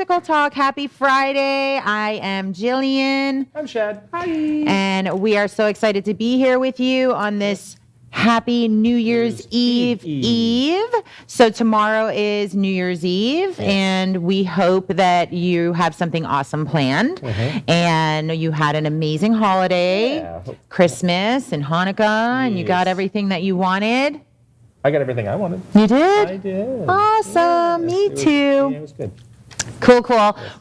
Tactical Talk. Happy Friday. I am Jillian. I'm Shad. Hi. And we are so excited to be here with you on this happy New Year's Eve. So tomorrow is New Year's Eve, and we hope that you have something awesome planned, and you had an amazing holiday, Christmas and Hanukkah, and you got everything that you wanted. I got everything I wanted. You did? I did. Awesome. Me too. It was good. Cool.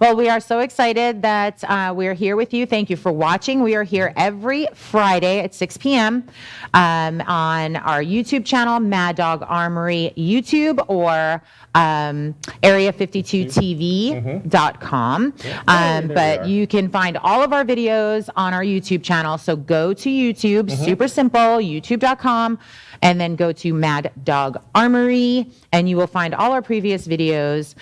Well, we are so excited that we're here with you. Thank you for watching. We are here every Friday at 6 p.m. On our YouTube channel, Mad Dog Armory YouTube, or area52tv.com. But you can find all of our videos on our YouTube channel. So go to YouTube, super simple, youtube.com, and then go to Mad Dog Armory, and you will find all our previous videos.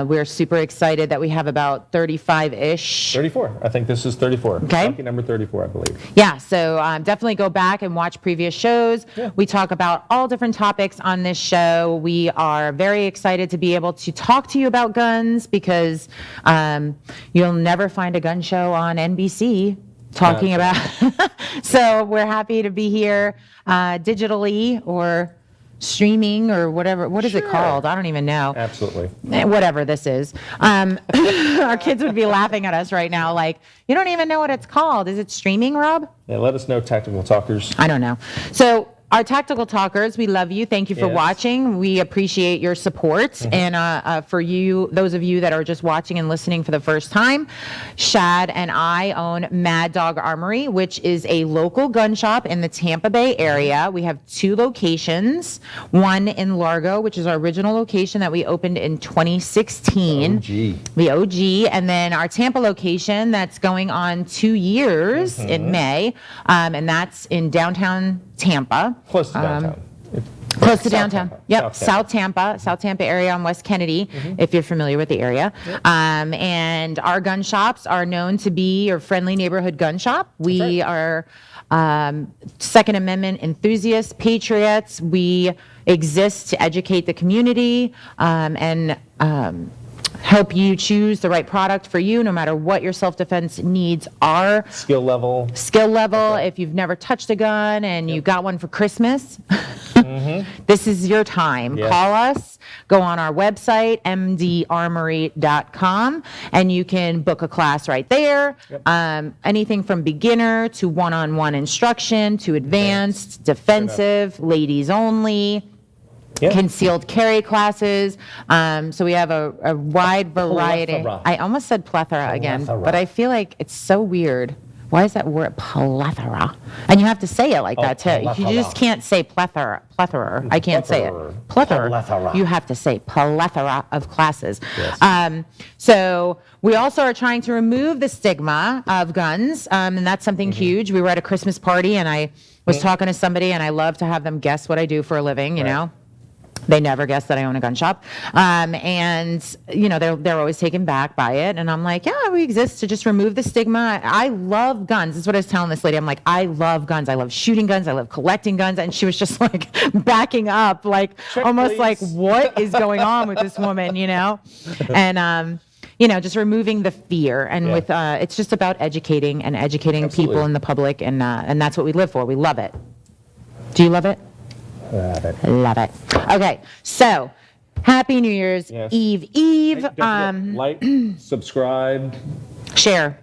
We're super excited that we have about 35-ish. 34. I think this is 34. Okay. Lucky number 34, I believe. Yeah, so definitely go back and watch previous shows. Yeah. We talk about all different topics on this show. We are very excited to be able to talk to you about guns, because you'll never find a gun show on NBC talking about. So we're happy to be here digitally or streaming or whatever. What is it called? I don't even know. Absolutely. Whatever this is. Our kids would be laughing at us right now like, you don't even know what it's called. Is it streaming, Rob? Yeah, let us know, Tactical Talkers. I don't know. So our Tactical Talkers, we love you. Thank you for watching. We appreciate your support. And for you, those of you that are just watching and listening for the first time, Shad and I own Mad Dog Armory, which is a local gun shop in the Tampa Bay area. We have 2 locations, one in Largo, which is our original location that we opened in 2016. The OG. And then our Tampa location that's going on 2 years in May, and that's in downtown Tampa. Close to downtown. Close to downtown. Yep, South Tampa area on West Kennedy, if you're familiar with the area. And our gun shops are known to be your friendly neighborhood gun shop. We are Second Amendment enthusiasts, patriots. We exist to educate the community and help you choose the right product for you, no matter what your self-defense needs are. Skill level. If you've never touched a gun and you got one for Christmas, this is your time. Call us, go on our website, mdarmory.com, and you can book a class right there. Anything from beginner to one-on-one instruction to advanced, defensive, ladies only. Concealed carry classes. So we have a wide variety. I almost said plethora again, but I feel like it's so weird. Why is that word plethora? And you have to say it like that too. You just can't say plethora. I can't say it. Plethora. You have to say plethora of classes. So we also are trying to remove the stigma of guns, and that's something huge. We were at a Christmas party, and I was talking to somebody, and I love to have them guess what I do for a living, you know. They never guess that I own a gun shop. And, you know, they're always taken back by it. And I'm like, yeah, we exist to just remove the stigma. I love guns. That's what I was telling this lady. I'm like, I love guns. I love shooting guns. I love collecting guns. And she was just like backing up, like almost like, what is going on with this woman, you know? And, you know, just removing the fear. And with it's just about educating people in the public. And that's what we live for. We love it. Do you love it? Love it. Okay, so happy New Year's Eve. Like, subscribe, share,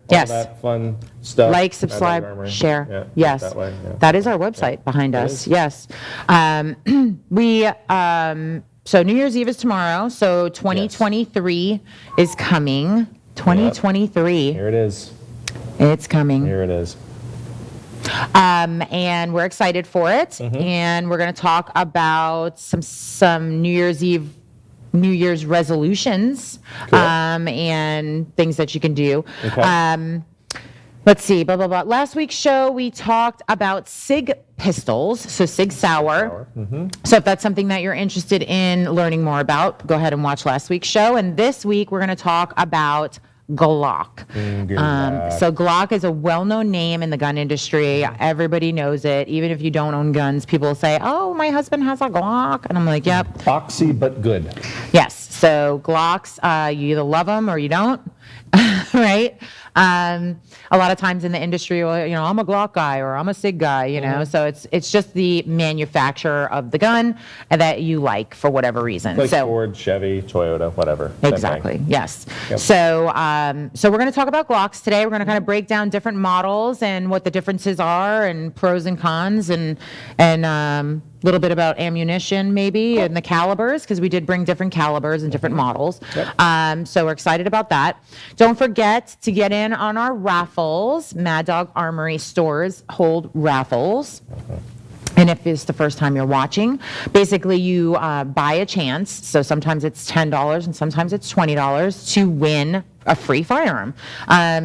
all that fun stuff. Like, subscribe, share. That way, that is our website behind us. Yes. So New Year's Eve is tomorrow. So 2023 is coming. 2023. Here it is. It's coming. Here it is. And we're excited for it. And we're going to talk about some New Year's resolutions, and things that you can do. Let's see, blah, blah, blah. Last week's show, we talked about SIG pistols, so SIG Sauer. So if that's something that you're interested in learning more about, go ahead and watch last week's show. And this week, we're going to talk about Glock. Glock. So Glock is a well-known name in the gun industry. Everybody knows it. Even if you don't own guns, people will say, "Oh, my husband has a Glock," and I'm like, "Yep." Boxy but good. Yes. So Glocks, you either love them or you don't, right? A lot of times in the industry, well, I'm a Glock guy or I'm a SIG guy, So it's just the manufacturer of the gun that you like for whatever reason. Like so Ford, Chevy, Toyota, whatever. Same exactly. thing. Yes. Yep. So we're going to talk about Glocks today. We're going to kind of break down different models and what the differences are and pros and cons and little bit about ammunition maybe and the calibers, because we did bring different calibers and different models. Yep. So we're excited about that. Don't forget to get in on our raffles. Mad Dog Armory stores hold raffles. And if it's the first time you're watching, basically you buy a chance. So sometimes it's $10 and sometimes it's $20 to win a free firearm.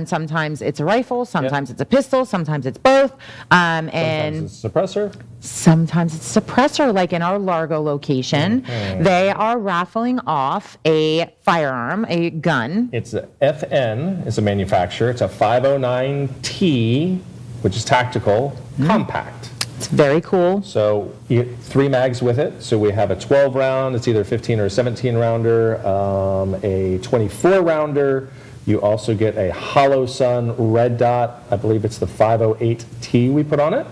Sometimes it's a rifle, sometimes it's a pistol, sometimes it's both. And Sometimes it's a suppressor. sometimes it's a suppressor, like in our Largo location. They are raffling off a firearm, a gun. It's a FN, is a manufacturer. It's a 509T, which is tactical, compact. It's very cool. So you get 3 mags with it. So we have a 12 round, it's either a 15 or a 17 rounder, a 24 rounder. You also get a Hollow Sun red dot. I believe it's the 508T we put on it.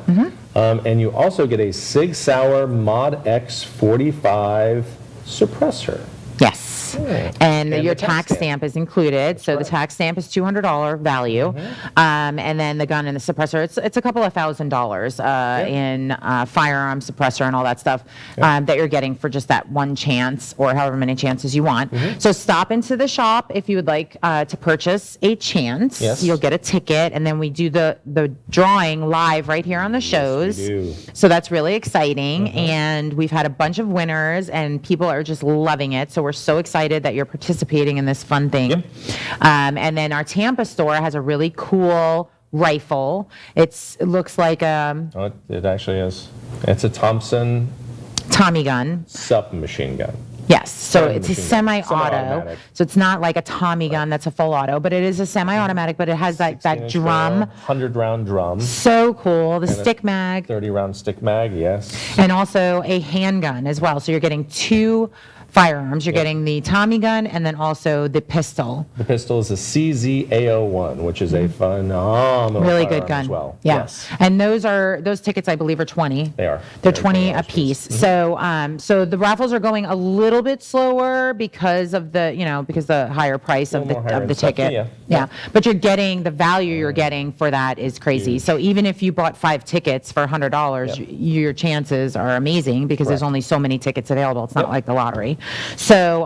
And you also get a Sig Sauer Mod X45 suppressor. Yes. And your the tax tax stamp. stamp is included. So the right. tax stamp is $200 value. And then the gun and the suppressor, it's a couple of $1,000s in firearm suppressor and all that stuff that you're getting for just that one chance or however many chances you want. So stop into the shop if you would like to purchase a chance. Yes. You'll get a ticket, and then we do the drawing live right here on the shows. we do. So that's really exciting. And we've had a bunch of winners, and people are just loving it. So we're so excited that you're participating in this fun thing. And then our Tampa store has a really cool rifle. It looks like a Oh, it actually is. It's a Thompson Tommy gun. submachine gun. Yes, so it's a Semi-machine gun. semi-auto. Semi-automatic. So it's not like a Tommy gun that's a full auto, but it is a semi-automatic, but it has that 16-inch drum. barrel, 100-round drum, So cool. The stick mag. 30-round stick mag, yes. And also a handgun as well. So you're getting 2 firearms. You're getting the Tommy gun and then also the pistol. The pistol is a CZA01, which is a phenomenal Really good firearm gun. as well. Yeah. Yes, And those tickets I believe are 20. they are. They're They're 20 $20 a piece. So the raffles are going a little bit slower because of the higher price of little more higher the end stuff, ticket. yeah. But you're getting the value you're getting for that is crazy. Huge. So even if you bought 5 tickets for $100, your chances are amazing because there's Correct. only so many tickets available. It's not like the lottery. So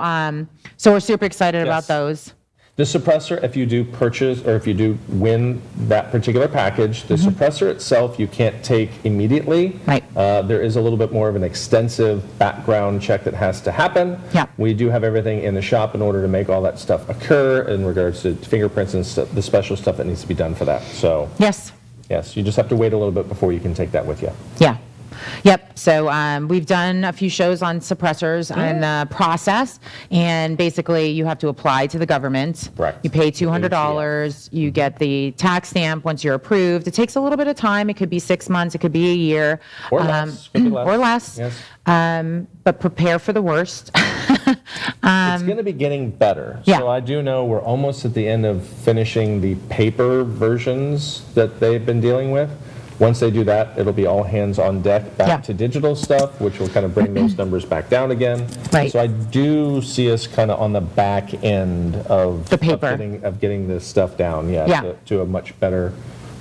we're super excited about Yes. those. The suppressor, if you do purchase or if you do win that particular package, the suppressor itself you can't take immediately. Right. There is a little bit more of an extensive background check that has to happen. Yeah. We do have everything in the shop in order to make all that stuff occur in regards to fingerprints and the special stuff that needs to be done for that. So Yes. yes, you just have to wait a little bit before you can take that with you. Yeah. Yep. So we've done a few shows on suppressors and the process, and basically you have to apply to the government. Correct. You pay $200. You get the tax stamp once you're approved. It takes a little bit of time. It could be 6 months. It could be a year. Or less. Could be less. Or less. Yes. But prepare for the worst. It's going to be getting better. Yeah. So I do know we're almost at the end of finishing the paper versions that they've been dealing with. Once they do that, it'll be all hands on deck back Yeah. to digital stuff, which will kind of bring those numbers back down again. Right. So I do see us kind of on the back end of The paper. of getting this stuff down, Yeah. to a much better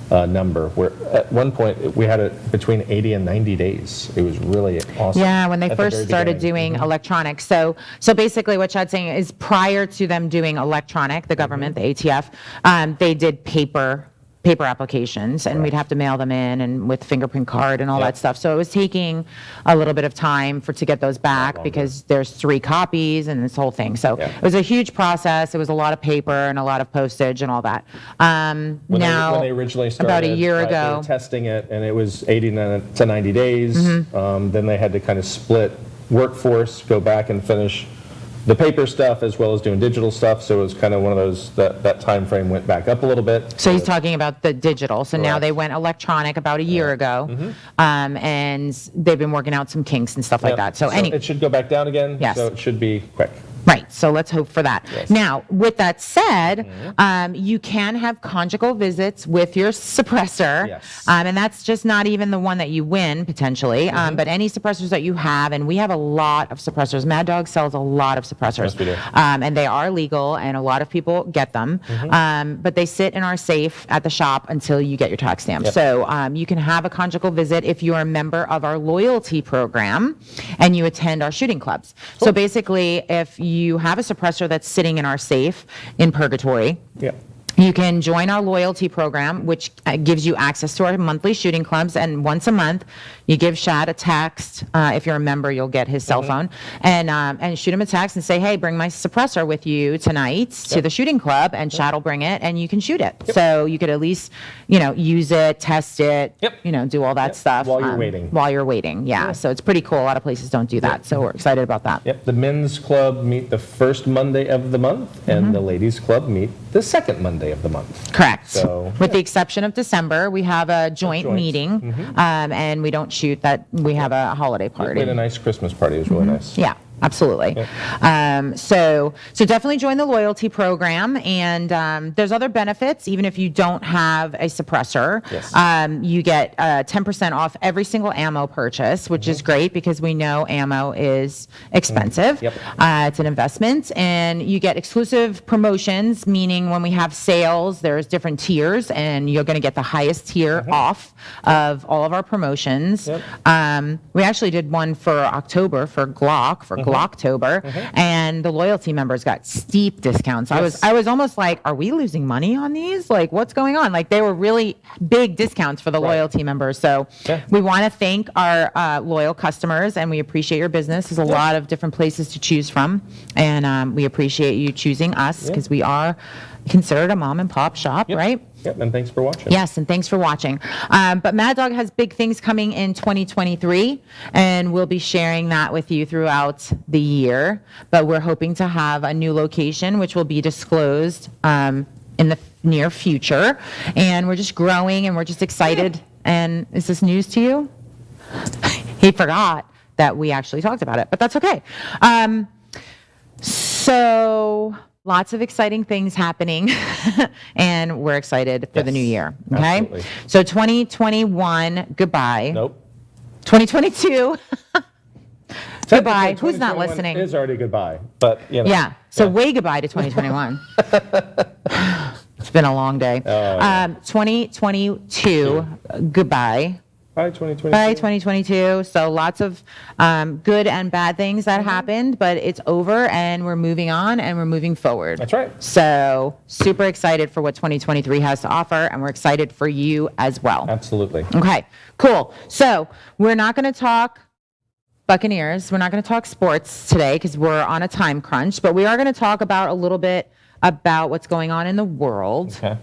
number. Where at one point we had it between 80 and 90 days. It was really awesome. Yeah, when they at the first very started beginning. doing electronics. So basically what Chad's saying is prior to them doing electronic, the government, the ATF, they did paper applications, and we'd have to mail them in and with fingerprint card and all Yep. that stuff. So it was taking a little bit of time to get those back longer. because there's 3 copies and this whole thing. So Yeah. it was a huge process. It was a lot of paper and a lot of postage and all that. When they originally started, about a year right, they ago. were testing it, and it was 80 to 90 days. Mm-hmm. Then they had to kind of split workforce, go back and finish the paper stuff as well as doing digital stuff. So it was kind of one of those, that time frame went back up a little bit. So he's talking about the digital. So now Correct. they went electronic about a year ago, and they've been working out some kinks and stuff like Yep. that. So it should go back down again. Yes. So it should be quick. right. So let's hope for that. Yes. Now, with that said, you can have conjugal visits with your suppressor, Yes. And that's just not even the one that you win potentially, but any suppressors that you have, and we have a lot of suppressors. Mad Dog sells a lot of suppressors, Yes, we do. And they are legal, and a lot of people get them, but they sit in our safe at the shop until you get your tax stamp. Yep. So you can have a conjugal visit if you're a member of our loyalty program and you attend our shooting clubs. So basically, if you have a suppressor that's sitting in our safe in purgatory, Yeah. you can join our loyalty program, which gives you access to our monthly shooting clubs. And once a month, you give Shad a text. If you're a member, you'll get his cell phone, and shoot him a text and say, "Hey, bring my suppressor with you tonight to the shooting club," and Shad will bring it, and you can shoot it. So you could at least, use it, test it, do all that stuff While you're waiting. While you're waiting, yeah. So it's pretty cool. A lot of places don't do that, so we're excited about that. Yep. The men's club meet the first Monday of the month, and the ladies club meet the second Monday of the month. Correct. So, with the exception of December, we have a joint meeting, and we don't shoot that. We have a holiday We party. had a nice Christmas party. It was really nice. Yeah, absolutely. So definitely join the loyalty program, and there's other benefits. Even if you don't have a suppressor, Yes. you get 10% off every single ammo purchase, which is great because we know ammo is expensive. Yep. It's an investment, and you get exclusive promotions, meaning when we have sales, there's different tiers, and you're going to get the highest tier off of all of our promotions. Yep. We actually did one for October for Glock, for Glocktober, and the loyalty members got steep discounts. Yes. I was almost like, are we losing money on these? Like, what's going on? Like, they were really big discounts for the loyalty members. So Yeah. we want to thank our loyal customers, and we appreciate your business. There's a lot of different places to choose from, and we appreciate you choosing us because we are considered a mom and pop shop, right? Yep. And thanks for watching. Yes, and thanks for watching. But Mad Dog has big things coming in 2023, and we'll be sharing that with you throughout the year. But we're hoping to have a new location, which will be disclosed in the near future. And we're just growing, and we're just excited. And is this news to you? He forgot that we actually talked about it, but that's okay. So lots of exciting things happening, and we're excited for the new year. Okay. Absolutely. So 2021, goodbye. Nope. 2022, goodbye. Technically, Who's not 2021 listening? Is already goodbye, but Yeah. So way goodbye to 2021. It's been a long day. yeah. 2022, goodbye. Bye, 2022. Bye, 2022. So lots of good and bad things that happened, but it's over, and we're moving on, and we're moving forward. That's right. So super excited for what 2023 has to offer, and we're excited for you as well. Absolutely. Okay, cool. So we're not going to talk Buccaneers. We're not going to talk sports today because we're on a time crunch, but we are going to talk about a little bit about what's going on in the world. Okay.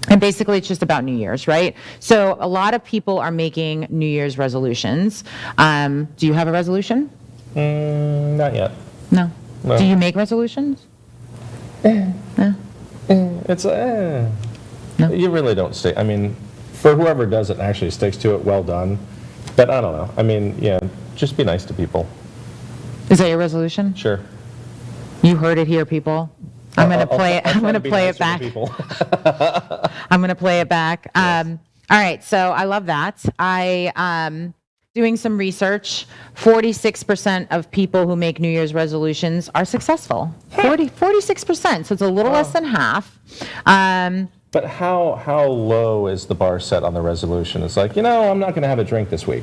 And basically, it's just about New Year's, right? So a lot of people are making New Year's resolutions. Do you have a resolution? Not yet. No. No. Do you make resolutions? It's No. You really don't stay. I mean, for whoever does it and actually sticks to it, well done. But I don't know. I mean, just be nice to people. Is that your resolution? Sure. You heard it here, people. I'm going to play it. I'll I'm try going to be play it nicer to back. people. I'm going to play it back. All right. So I love that. Doing some research, 46% of people who make New Year's resolutions are successful. 46%. So it's a little less than half. But how low is the bar set on the resolution? It's like, I'm not going to have a drink this week.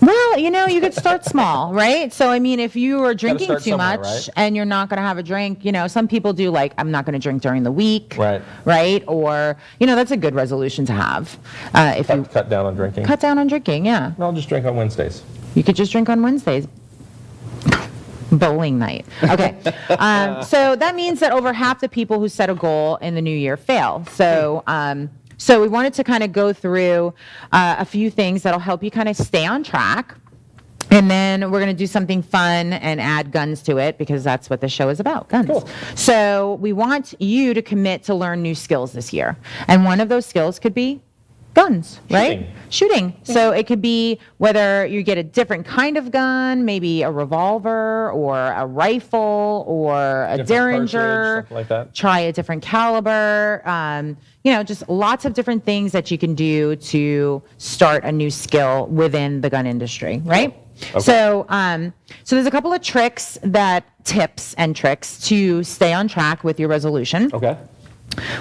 Well, you could start small, right? So, I mean, if you are drinking start too somewhere, much right? and you're not going to have a drink, some people do like, I'm not going to drink during the week. Right. Right? Or, that's a good resolution to have. If you Cut down on drinking. cut down on drinking, yeah. I'll just drink on Wednesdays. You could just drink on Wednesdays. Bowling night. Okay. So that means that over half the people who set a goal in the new year fail. So we wanted to kind of go through a few things that'll help you kind of stay on track And then we're going to do something fun and add guns to it because that's what the show is about, guns. Cool. So we want you to commit to learn new skills this year. And one of those skills could be guns, right? Shooting. So it could be whether you get a different kind of gun, maybe a revolver or a rifle or a Different Derringer, cartridge, something like that. try a different caliber, just lots of different things that you can do to start a new skill within the gun industry, right? Okay. So there's a couple of tips and tricks to stay on track with your resolution. Okay.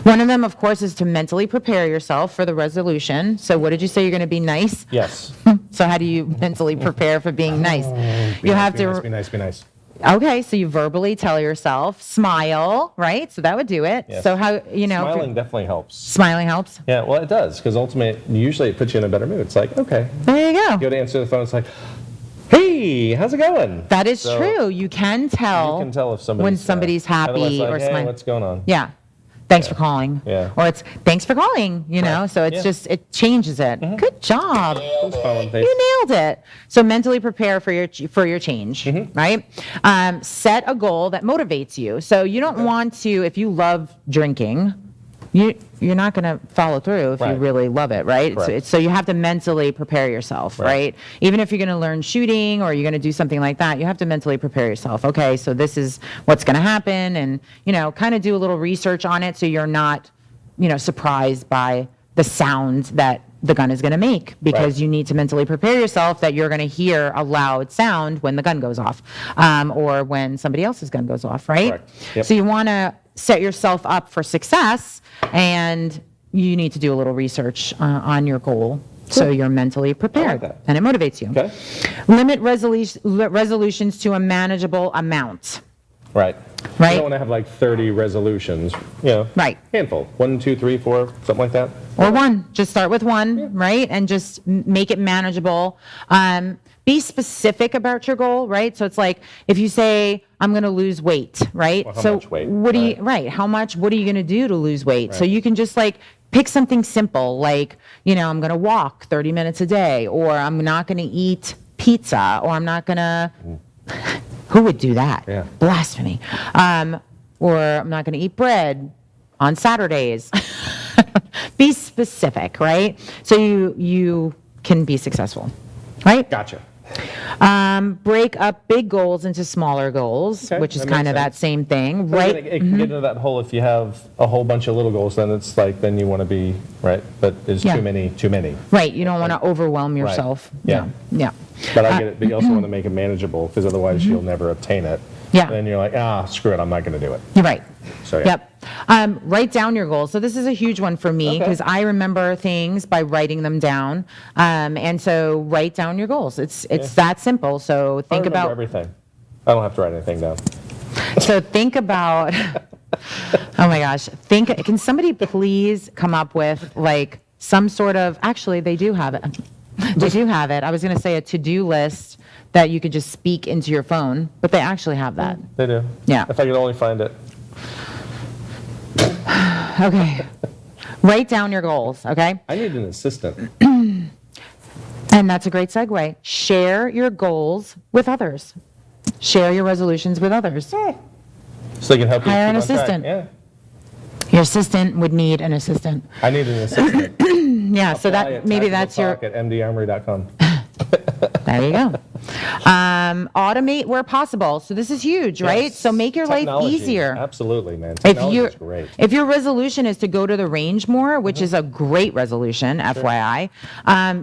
One of them, of course, is to mentally prepare yourself for the resolution. So what did you say? You're going to be nice? Yes. So how do you mentally prepare for being nice? You have to. Be nice. Okay, so you verbally tell yourself, smile, right? So that would do it. Yes. So how, Smiling definitely helps. Smiling helps? Yeah, well, it does, because usually it puts you in a better mood. It's like, okay. There you go. You go to answer the phone, it's like, hey, how's it going? That is true. You can tell if somebody's when somebody's happy otherwise, like, or hey, smiling. what's going on? Yeah. Thanks for calling. Yeah. Or it's thanks for calling, Right. So it's Yeah. just, it changes it. Good job. Who's calling, please? You nailed it. So mentally prepare for your change, right? Set a goal that motivates you. So you don't want to, if you love drinking, you're not going to follow through if you Right. really love it, right? Correct. So you have to mentally prepare yourself, right? Even if you're going to learn shooting or you're going to do something like that, you have to mentally prepare yourself. Okay, so this is what's going to happen, and kind of do a little research on it so you're not, surprised by the sound that the gun is going to make, because Right. you need to mentally prepare yourself that you're going to hear a loud sound when the gun goes off, or when somebody else's gun goes off, right? Correct. Yep. So you want to set yourself up for success, and you need to do a little research on your goal so you're mentally prepared that. and it motivates you. Okay. Limit resolutions to a manageable amount. Right. Right. You don't want to have like 30 resolutions, Right. handful. 1, 2, 3, 4, something like that. Or one. Just start with one, right? And just make it manageable. Be specific about your goal, right? So it's like if you say, I'm going to lose weight, right? Well, how so much weight? what do you, Right. right? How much, what are you going to do to lose weight? So Right. you can just pick something simple, like, I'm going to walk 30 minutes a day, or I'm not going to eat pizza, or I'm not going to, who would do that? Yeah. Blasphemy. Or I'm not going to eat bread on Saturdays. Be specific, right? So you can be successful, right? Gotcha. Break up big goals into smaller goals, Okay, which is that kind makes of that sense. same thing, So right? It can get into that hole if you have a whole bunch of little goals, then it's like, then you want to be, right? But there's Yeah. too many. Right. You don't want to overwhelm yourself. Yeah. Yeah. But I get it, but you also want to make it manageable, because otherwise you'll never obtain it. Yeah. And then you're like, screw it, I'm not going to do it. You're right. So, yeah. Yep. Write down your goals. So this is a huge one for me Okay. because I remember things by writing them down. And so write down your goals. It's that simple. So I think remember about everything. I don't have to write anything down. So think about, oh my gosh, can somebody please come up with some sort of, actually they do have it. They do have it. I was going to say a to-do list that you could just speak into your phone, but they actually have that. They do. Yeah. If I could only find it. Okay. Write down your goals, okay? I need an assistant. And that's a great segue. Share your goals with others. Share your resolutions with others. So they can help you Hire keep an on track. assistant. Yeah. Your assistant would need an assistant. I need an assistant. Yeah, so Apply that at maybe that's your, at mdarmory.com. there you go. Automate where possible. So this is huge, right? Yes. So make your life Technology. easier. Absolutely, man. If Technology your is great. if your resolution is to go to the range more, which is a great resolution, FYI,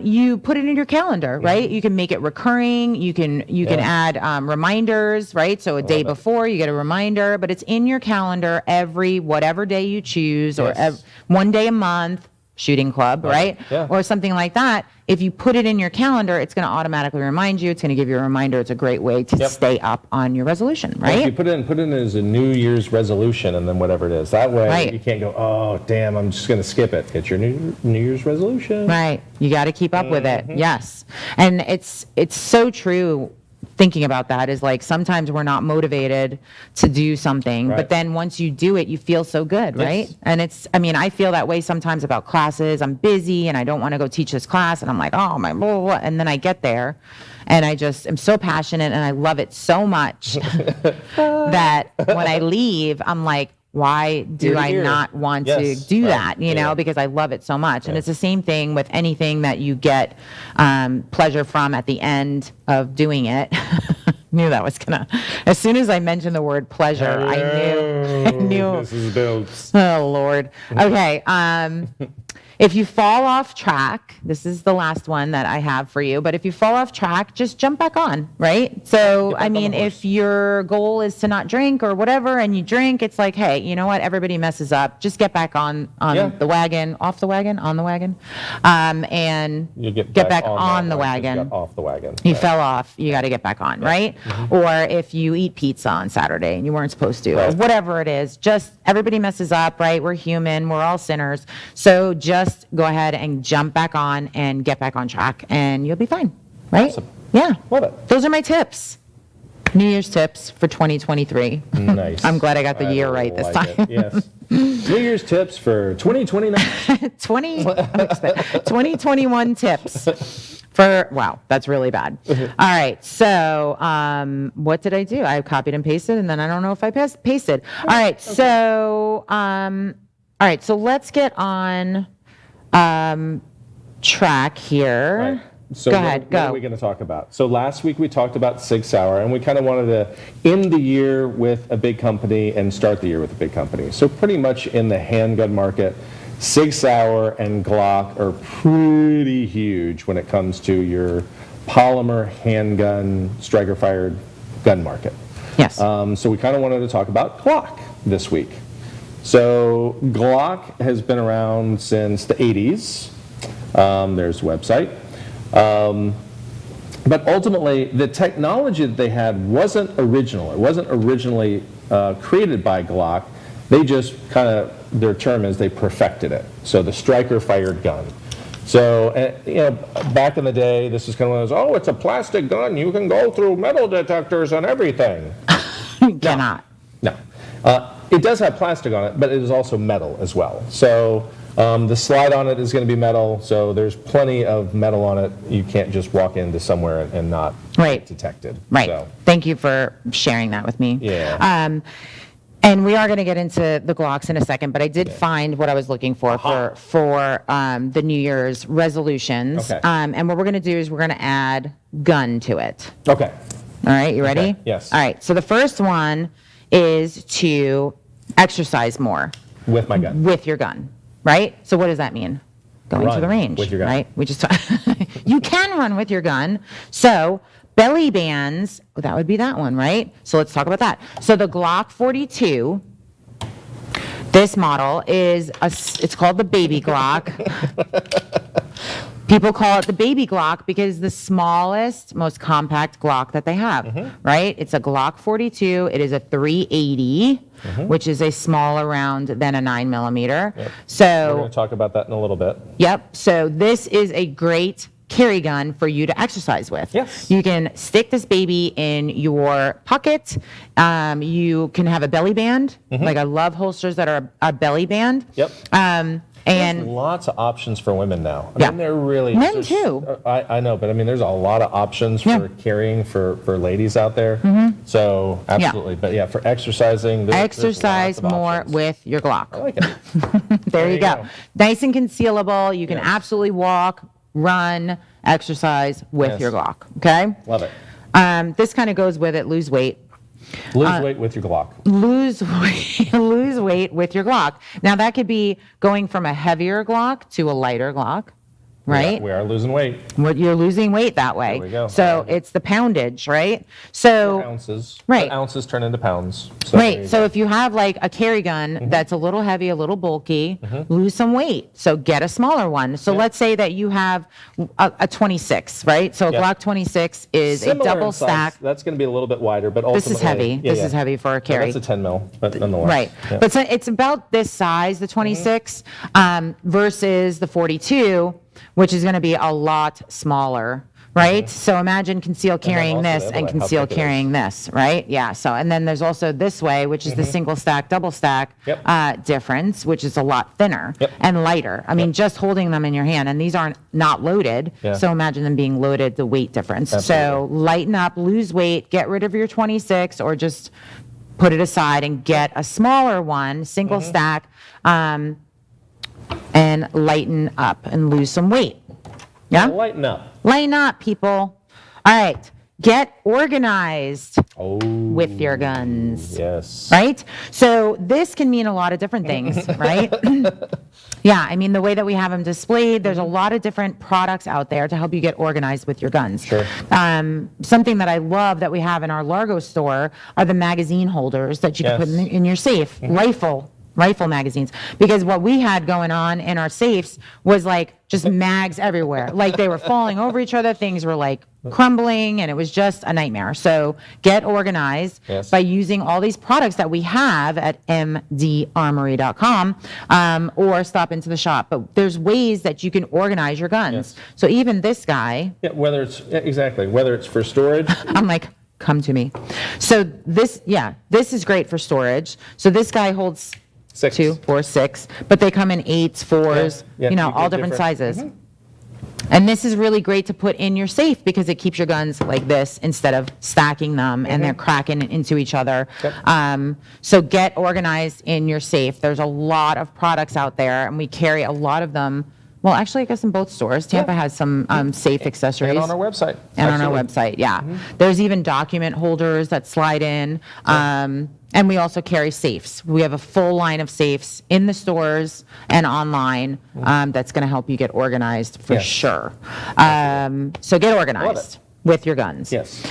you put it in your calendar, right? You can make it recurring. You can add reminders, right? So a day it. before you get a reminder, but it's in your calendar every whatever day you choose, or Yes. one day a month. Shooting club, right? Yeah. Or something like that. If you put it in your calendar, it's going to automatically remind you. It's going to give you a reminder. It's a great way to Yep. stay up on your resolution, If right? you put it in as a New Year's resolution, and then whatever it is. That way Right. you can't go, oh, damn, I'm just going to skip it. Get your New Year's resolution. Right. You got to keep up with it. Yes. And it's so true thinking about that is like sometimes we're not motivated to do something, Right. but then once you do it, you feel so good, right? Yes. And I mean, I feel that way sometimes about classes. I'm busy and I don't want to go teach this class, and I'm like, oh my, blah, blah, blah. And then I get there and I just am so passionate and I love it so much that when I leave, I'm like, why do Ear to I ear. not want Yes, to do right. that, you know, Yeah. because I love it so much. And it's the same thing with anything that you get pleasure from at the end of doing it. Knew that was gonna, as soon as I mentioned the word pleasure, I knew. Mrs. Bilks. Oh, Lord. Okay. If you fall off track, this is the last one that I have for you, but if you fall off track, just jump back on, right? So, back I on the mean, horse. if your goal is to not drink or whatever, and you drink, it's like, hey, you know what? Everybody messes up. Just get back on Yeah. the wagon, off the wagon, on the wagon, and You get back on the that one 'cause you wagon. got off the wagon. You Right. fell off, you got to get back on, right? Or if you eat pizza on Saturday and you weren't supposed to, or Right. whatever it is, just everybody messes up, right? We're human, we're all sinners. So just go ahead and jump back on and get back on track and you'll be fine, right? Awesome. Yeah. Love it. Those are my tips. New Year's tips for 2023. Nice. I'm glad I got the year right this like time. it. Yes. New Year's tips for 2029. 2021 tips for, wow, that's really bad. All right, so what did I do? I copied and pasted, and then I don't know if I pasted. All right, so let's get on track here. Right. So Go what- ahead, what go. are we going to talk about? So last week we talked about Sig Sauer, and we kind of wanted to end the year with a big company and start the year with a big company. So pretty much in the handgun market, Sig Sauer and Glock are pretty huge when it comes to your polymer handgun striker-fired gun market. Yes. So we kind of wanted to talk about Glock this week. So Glock has been around since the 80s. There's the website. But ultimately, the technology that they had wasn't original. It wasn't originally created by Glock. They just kind of, their term is they perfected it. So the striker-fired gun. So, back in the day, this is kind of one of those, oh, it's a plastic gun. You can go through metal detectors and everything. You cannot. No. It does have plastic on it, but it is also metal as well. So the slide on it is going to be metal, so there's plenty of metal on it. You can't just walk into somewhere and not Right. get detected. Right. So, Thank you for sharing that with me. Yeah. And we are going to get into the Glocks in a second, but I did find what I was looking for the New Year's resolutions. Okay. And what we're going to do is we're going to add gun to it. okay. All right, you ready? Okay, yes. All right, so the first one is to exercise more With my gun. with your gun, right? So what does that mean? Going to Run the range, with your gun. right? We just you can run with your gun. So belly bands, that would be that one, right? So let's talk about that. So the Glock 42, this model is it's called the baby Glock. People call it the baby Glock because the smallest, most compact Glock that they have, right? It's a Glock 42. It is a 380, which is a smaller round than a 9mm. We're So, going to talk about that in a little bit. yep. So this is a great carry gun for you to exercise with. Yes. You can stick this baby in your pocket. You can have a belly band. Like I love holsters that are a belly band. Yep. And There's lots of options for women now. I Yeah. mean, they're really Men there's- too. I know, but I mean, there's a lot of options Yeah. for carrying for ladies out there. So absolutely, but yeah, for exercising, there's exercise lots of more options. with your Glock. I like it. There you go. go. Nice and concealable. You can Yes. absolutely walk, run, exercise with Yes. your Glock. Okay. Love it. This kind of goes with it. Lose weight. Lose weight with your Glock. Lose weight with your Glock. Now that could be going from a heavier Glock to a lighter Glock, right? We are losing weight. You're losing weight that way. There we go. So it's the poundage, right? So Ounces. Right. But ounces turn into pounds. So there right. you So go. if you have like a carry gun that's a little heavy, a little bulky, lose some weight. So get a smaller one. So Yeah. let's say that you have a 26, right? So a Yeah. Glock 26 is Similar a double in size. stack. That's going to be a little bit wider, but ultimately. This is heavy. Yeah, This yeah. is heavy for a Yeah, carry. that's a 10 mil, but nonetheless. Right. Yeah. But so it's about this size, the 26, versus the 42, which is going to be a lot smaller, right? So imagine conceal carrying also the this other and way, how conceal thick it is. carrying this, right? Yeah. So, and then there's also this way, which is the single stack, double stack Yep. difference, which is a lot thinner Yep. and lighter. I mean, just holding them in your hand, and these aren't not loaded. Yeah. So imagine them being loaded, the weight difference. So Absolutely. lighten up, lose weight, get rid of your 26, or just put it aside and get a smaller one, single stack, and lighten up and lose some weight. Yeah? Lighten up. Lighten up, people. All right. Get organized Oh. with your guns. Yes. Right? So this can mean a lot of different things, right? Yeah, I mean, the way that we have them displayed, there's a lot of different products out there to help you get organized with your guns. Sure. Something that I love that we have in our Largo store are the magazine holders that you can put Yes. in your safe, rifle magazines, because what we had going on in our safes was like just mags everywhere. Like they were falling over each other, things were like crumbling, and it was just a nightmare. So get organized Yes. by using all these products that we have at mdarmory.com, or stop into the shop. But there's ways that you can organize your guns. Yes. So even this guy, Exactly. Whether it's for storage. I'm like, come to me. So this is great for storage. So this guy holds 6. 2, 4, 6, but they come in 8s, 4s, Yeah, you know, you all get different different- sizes. And this is really great to put in your safe because it keeps your guns like this instead of stacking them and they're cracking into each other. Yep. So get organized in your safe. There's a lot of products out there, and we carry a lot of them. Well, actually, I guess in both stores. Tampa has some safe accessories. And on our website. And on our Absolutely. website, yeah. There's even document holders that slide in. And we also carry safes. We have a full line of safes in the stores and online that's going to help you get organized for Yes. sure. So get organized with your guns. Yes.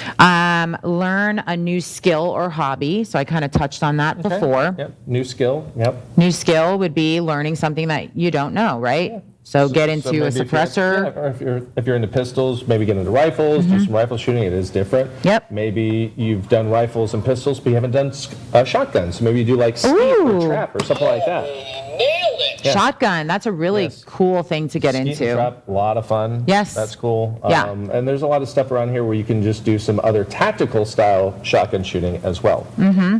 Learn a new skill or hobby. So I kind of touched on that before. Yep. New skill. Yep. New skill would be learning something that you don't know, right? So get into maybe a if you're- suppressor. or if you're into pistols, maybe get into rifles, do some rifle shooting. It is different. Yep. Maybe you've done rifles and pistols, but you haven't done shotguns. Maybe you do like skeet Ooh. or trap or something like that. Yeah. Shotgun, that's a really Yes. cool thing to get Skeet and into. trap, a lot of fun. Yes. That's cool. Yeah. And there's a lot of stuff around here where you can just do some other tactical style shotgun shooting as well.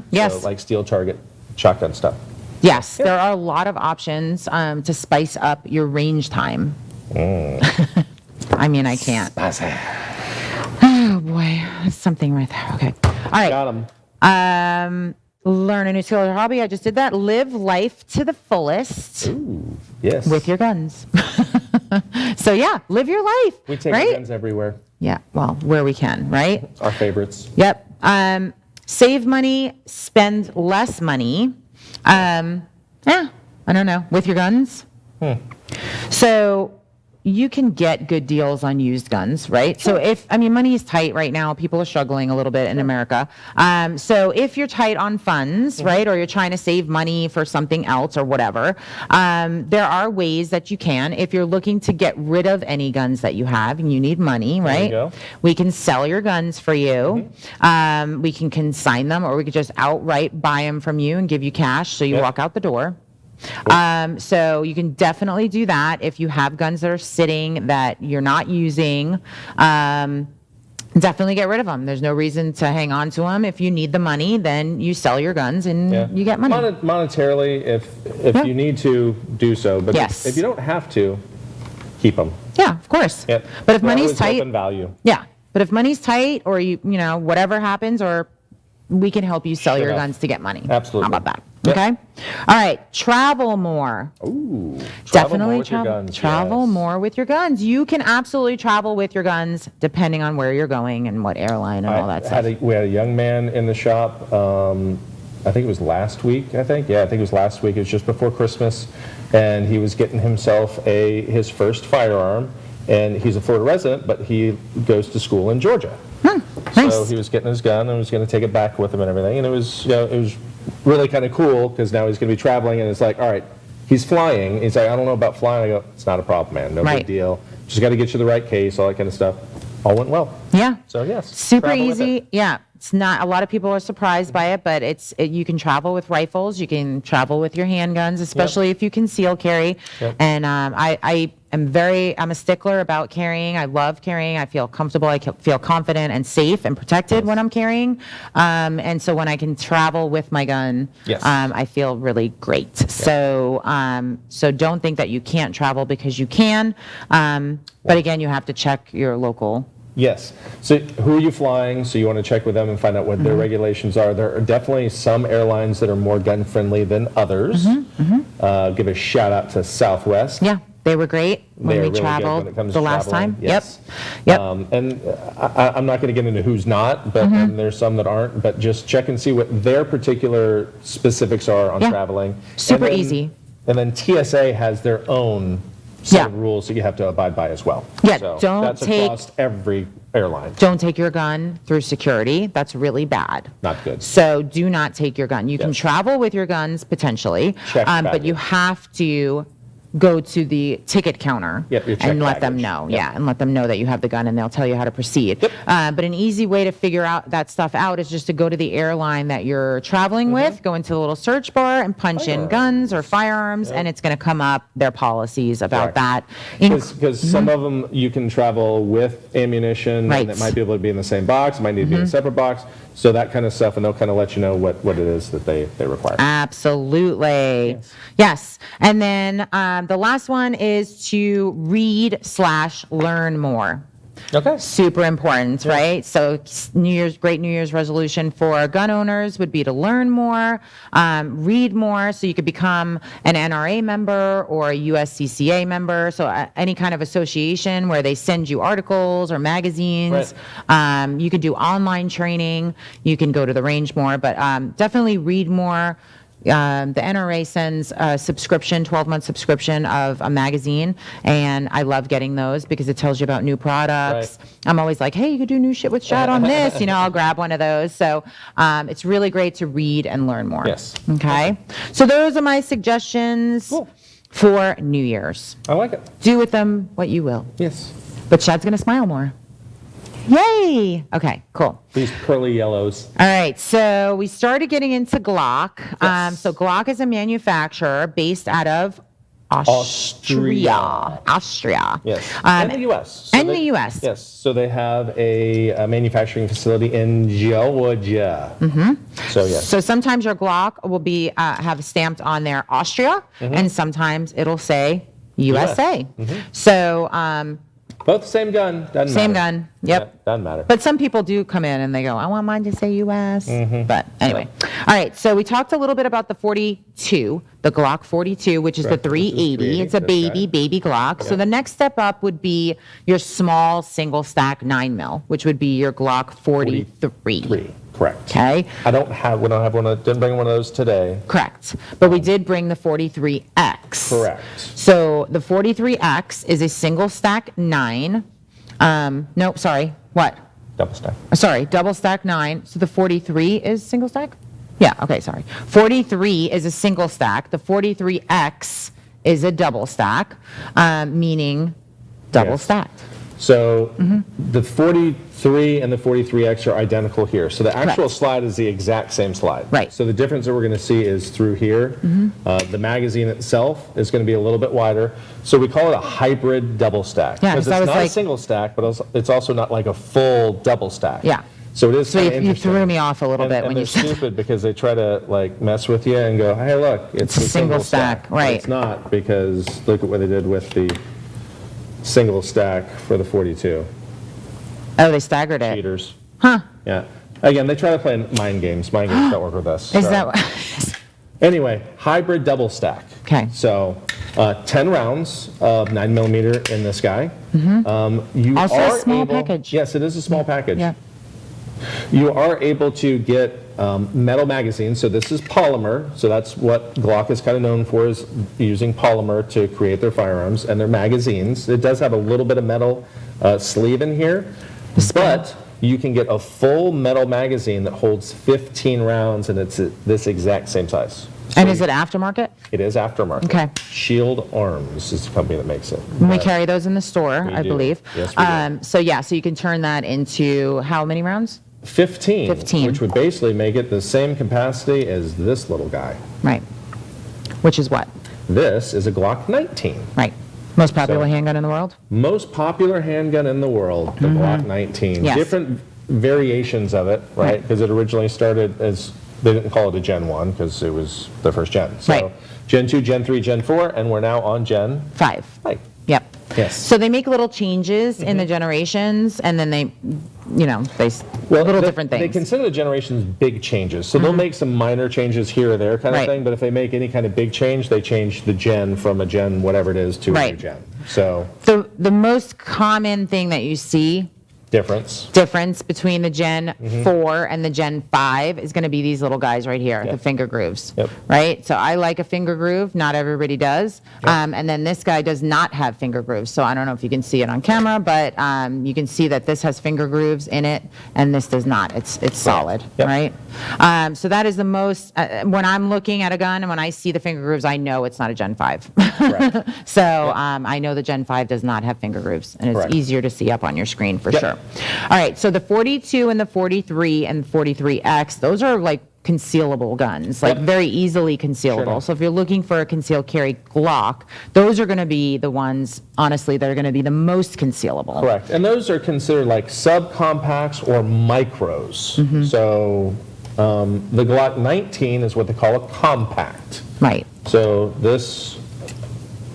Yes. So like steel target shotgun stuff. Yes, there are a lot of options to spice up your range time. I mean, I can't. Oh boy, that's something right there. Okay. All right. Got 'em. Learn a new skill or hobby. I just did that. Live life to the fullest Yes. with your guns. So yeah, live your life. We take right? our guns everywhere. Yeah, well, where we can, right? Our favorites. Yep. Save money, spend less money. I don't know, with your guns. So you can get good deals on used guns, right? So money is tight right now. People are struggling a little bit in America. So if you're tight on funds, right, or you're trying to save money for something else or whatever, there are ways that you can. If you're looking to get rid of any guns that you have and you need money, There you right? go. We can sell your guns for you. We can consign them, or we could just outright buy them from you and give you cash so you Yep. walk out the door. So you can definitely do that if you have guns that are sitting that you're not using. Definitely get rid of them. There's no reason to hang on to them. If you need the money, then you sell your guns and you get money. Monetarily, if Yeah. you need to, do so. But Yes. if you don't have to, keep them. Yeah, of course. Yep. But if They're money's always tight, helping value. yeah. But if money's tight, or you know, whatever happens, or we can help you sell Sure your enough. guns to get money. Absolutely. How about that? Yep. Okay. All right. Travel more. Ooh. Definitely with your travel. guns, Travel yes. more with your guns. You can absolutely travel with your guns, depending on where you're going and what airline and all that stuff. We had a young man in the shop. I think it was last week. I think it was last week. It was just before Christmas, and he was getting himself his first firearm. And he's a Florida resident, but he goes to school in Georgia. Nice. So he was getting his gun and was going to take it back with him and everything. And it was really kind of cool because now he's going to be traveling, and it's like, all right, he's flying. He's like, I don't know about flying. I go, it's not a problem, man. No Right. big deal. Just got to get you the right case, all that kind of stuff. All went well. Yeah. So yes. Super travel with easy. it. Yeah. it's not, a lot of people are surprised by it, but you can travel with rifles, you can travel with your handguns, especially if you conceal carry. Yep. And I'm a stickler about carrying. I love carrying. I feel comfortable. I feel confident and safe and protected when I'm carrying. And so when I can travel with my gun, Yes. I feel really great. So don't think that you can't travel because you can. But again, you have to check your local. Yes. So who are you flying? So you want to check with them and find out what their regulations are. There are definitely some airlines that are more gun friendly than others. Give a shout out to Southwest. Yeah, they were great when They are we really good traveled when it comes the to last traveling. time. Yes. Yep. And I'm not going to get into who's not, but and there's some that aren't. But just check and see what their particular specifics are on Yeah. traveling. Super And then- easy. And then TSA has their own set Yeah. of rules that you have to abide by as well. Yeah, So don't that's take- across every airline. Don't take your gun through security. That's really bad. Not good. So do not take your gun. You can Yes. travel with your guns potentially, Check but you baggage. have to go to the ticket counter Yep, your check and let them baggage. know. Yep. Yeah, and let them know that you have the gun, and they'll tell you how to proceed. Yep. But an easy way to figure out that stuff out is just to go to the airline that you're traveling with, go into the little search bar and punch in Firearms. guns or firearms, and it's going to come up their policies about Correct. that. Because some of them you can travel with ammunition, Right. and it might be able to be in the same box, it might need to be in a separate box, so that kind of stuff, and they'll kind of let you know what it is that they require. Absolutely. Yes. And then the last one is to read/learn more. Okay. Super important, right? So great New Year's resolution for gun owners would be to learn more, read more, so you could become an NRA member or a USCCA member. So any kind of association where they send you articles or magazines. You can do online training. You can go to the range more, but definitely read more. The NRA sends a subscription, 12-month subscription of a magazine, and I love getting those because it tells you about new products. Right. I'm always like, hey, you could do new shit with Chad on this. I'll grab one of those. So it's really great to read and learn more. Yes. Okay. So those are my suggestions for New Year's. I like it. Do with them what you will. Yes. But Chad's going to smile more. Yay. Okay, cool. These pearly yellows. All right, so we started getting into Glock. Yes. So Glock is a manufacturer based out of Austria. Yes. And the U.S. And the US. Yes. So they have a manufacturing facility in Georgia. So, yes. So sometimes your Glock will be have stamped on there Austria, and sometimes it'll say USA. So Both the same gun. Doesn't same matter. gun. Yep. Yeah, doesn't matter. But some people do come in and they go, I want mine to say US. But anyway. All right. So we talked a little bit about the 42, the Glock 42, which is Correct, the which is 380. It's a that's right. baby Glock. So the next step up would be your small single stack 9mm, which would be your Glock 43. 3. Correct. Okay. We don't have one. Didn't bring one of those today. Correct. But we did bring the 43X. Correct. So the 43X is a single stack 9. Nope, sorry. What? Double stack. Sorry, double stack 9. So the 43 is single stack? Yeah, okay, sorry. 43 is a single stack. The 43X is a double stack, meaning double Yes. stacked. So the 43 and the 43X are identical here. So the actual Correct. slide is the exact same slide. Right. So the difference that we're going to see is through here. The magazine itself is going to be a little bit wider. So we call it a hybrid double stack. Yeah, because so I it's was not a like- single stack, but it's also not like a full double stack. Yeah. So it is So kind of you interesting. threw me off a little And, bit and when they're you said stupid because they try to like mess with you and go, hey, look, it's a a single stack, right. It's not, because look at what they did with the single stack for the 42. Oh, they staggered it. Cheaters. Huh. Yeah. Again, they try to play mind games. Mind games don't work with us. Is Sorry. that what? Anyway, hybrid double stack. Okay. So 10 rounds of 9mm in this guy. You Also a are small able, package. Yes, it is a small package. Yeah. You are able to get metal magazines. So this is polymer. So that's what Glock is kind of known for, is using polymer to create their firearms and their magazines. It does have a little bit of metal sleeve in here, but you can get a full metal magazine that holds 15 rounds, and it's this exact same size. And is it aftermarket? It is aftermarket. Okay. Shield Arms is the company that makes it. We carry those in the store, I do. believe. Yes, we do. So yeah, so you can turn that into how many rounds? 15, 15. which would basically make it the same capacity as this little guy. Right. Which is what? This is a Glock 19. Right. Most popular So- handgun in the world? Most popular handgun in the world, the Glock 19. Yes. Different variations of it, right? Right. Because it originally started as, they didn't call it a Gen 1 because it was the first gen. So Right. Gen 2, Gen 3, Gen 4, and we're now on Gen 5. 5. Yep. Yes. So they make little changes in the generations, and then they, little different They things. consider the generations big changes. So they'll make some minor changes here or there kind of Right. thing, but if they make any kind of big change, they change the gen from a gen whatever it is to a new Right. gen. So The most common thing that you see difference between the Gen 4 and the Gen 5 is going to be these little guys right here, the finger grooves. Yep. Right? So I like a finger groove. Not everybody does. Yep. And then this guy does not have finger grooves. So I don't know if you can see it on camera, but you can see that this has finger grooves in it and this does not. It's solid, Yep. right? So that is the most, when I'm looking at a gun and when I see the finger grooves, I know it's not a Gen 5. Correct. So I know the Gen 5 does not have finger grooves, and it's Correct. easier to see up on your screen for Yep. sure. All right, so the 42 and the 43 and 43X, those are like concealable guns, like Yep. very easily concealable. Sure. So if you're looking for a concealed carry Glock, those are going to be the ones, honestly, that are going to be the most concealable. Correct. And those are considered like subcompacts or micros. Mm-hmm. So the Glock 19 is what they call a compact. Right. So this,